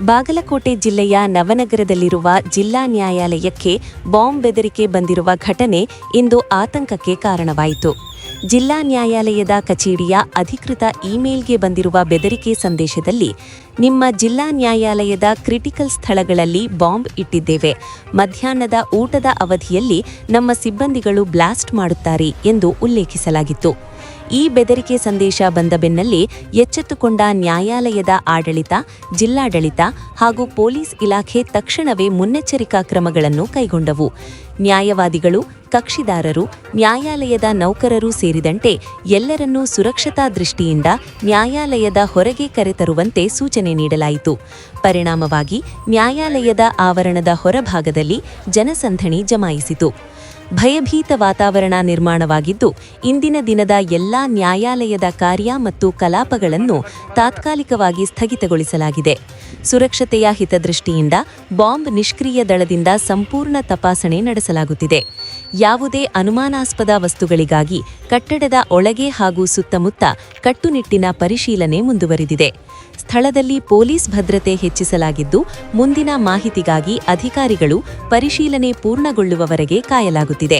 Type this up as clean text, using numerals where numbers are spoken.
ಬಾಗಲಕೋಟೆ ಜಿಲ್ಲೆಯ ನವನಗರದಲ್ಲಿರುವ ಜಿಲ್ಲಾ ನ್ಯಾಯಾಲಯಕ್ಕೆ ಬಾಂಬ್ ಬೆದರಿಕೆ ಬಂದಿರುವ ಘಟನೆ ಇಂದು ಆತಂಕಕ್ಕೆ ಕಾರಣವಾಯಿತು. ಜಿಲ್ಲಾ ನ್ಯಾಯಾಲಯದ ಕಚೇರಿಯ ಅಧಿಕೃತ ಇಮೇಲ್ಗೆ ಬಂದಿರುವ ಬೆದರಿಕೆ ಸಂದೇಶದಲ್ಲಿ, ನಿಮ್ಮ ಜಿಲ್ಲಾ ನ್ಯಾಯಾಲಯದ ಕ್ರಿಟಿಕಲ್ ಸ್ಥಳಗಳಲ್ಲಿ ಬಾಂಬ್ ಇಟ್ಟಿದ್ದೇವೆ. ಮಧ್ಯಾಹ್ನದ ಊಟದ ಅವಧಿಯಲ್ಲಿ ನಮ್ಮ ಸಿಬ್ಬಂದಿಗಳು ಬ್ಲಾಸ್ಟ್ ಮಾಡುತ್ತಾರೆ ಎಂದು ಉಲ್ಲೇಖಿಸಲಾಗಿತ್ತು. ಈ ಬೆದರಿಕೆ ಸಂದೇಶ ಬಂದ ಬೆನ್ನಲ್ಲೇ ಎಚ್ಚೆತ್ತುಕೊಂಡ ನ್ಯಾಯಾಲಯದ ಆಡಳಿತ, ಜಿಲ್ಲಾಡಳಿತ ಹಾಗೂ ಪೊಲೀಸ್ ಇಲಾಖೆ ತಕ್ಷಣವೇ ಮುನ್ನೆಚ್ಚರಿಕಾ ಕ್ರಮಗಳನ್ನು ಕೈಗೊಂಡವು. ನ್ಯಾಯವಾದಿಗಳು, ಕಕ್ಷಿದಾರರು, ನ್ಯಾಯಾಲಯದ ನೌಕರರು ಸೇರಿದಂತೆ ಎಲ್ಲರನ್ನೂ ಸುರಕ್ಷತಾ ದೃಷ್ಟಿಯಿಂದ ನ್ಯಾಯಾಲಯದ ಹೊರಗೆ ಕರೆತರುವಂತೆ ಸೂಚನೆ ನೀಡಲಾಯಿತು. ಪರಿಣಾಮವಾಗಿ ನ್ಯಾಯಾಲಯದ ಆವರಣದ ಹೊರಭಾಗದಲ್ಲಿ ಜನಸಂದಣಿ ಜಮಾಯಿಸಿತು. ಭಯಭೀತ ವಾತಾವರಣ ನಿರ್ಮಾಣವಾಗಿದ್ದು, ಇಂದಿನ ದಿನದ ಎಲ್ಲಾ ನ್ಯಾಯಾಲಯದ ಕಾರ್ಯ ಮತ್ತು ಕಲಾಪಗಳನ್ನು ತಾತ್ಕಾಲಿಕವಾಗಿ ಸ್ಥಗಿತಗೊಳಿಸಲಾಗಿದೆ. ಸುರಕ್ಷತೆಯ ಹಿತದೃಷ್ಟಿಯಿಂದ ಬಾಂಬ್ ನಿಷ್ಕ್ರಿಯ ದಳದಿಂದ ಸಂಪೂರ್ಣ ತಪಾಸಣೆ ನಡೆಸಲಾಗುತ್ತಿದೆ. ಯಾವುದೇ ಅನುಮಾನಾಸ್ಪದ ವಸ್ತುಗಳಿಗಾಗಿ ಕಟ್ಟಡದ ಒಳಗೆ ಹಾಗೂ ಸುತ್ತಮುತ್ತ ಕಟ್ಟುನಿಟ್ಟಿನ ಪರಿಶೀಲನೆ ಮುಂದುವರಿದಿದೆ. ಸ್ಥಳದಲ್ಲಿ ಪೊಲೀಸ್ ಭದ್ರತೆ ಹೆಚ್ಚಿಸಲಾಗಿದ್ದು, ಮುಂದಿನ ಮಾಹಿತಿಗಾಗಿ ಅಧಿಕಾರಿಗಳು ಪರಿಶೀಲನೆ ಪೂರ್ಣಗೊಳ್ಳುವವರೆಗೆ ಕಾಯಲಾಗುತ್ತಿದೆ.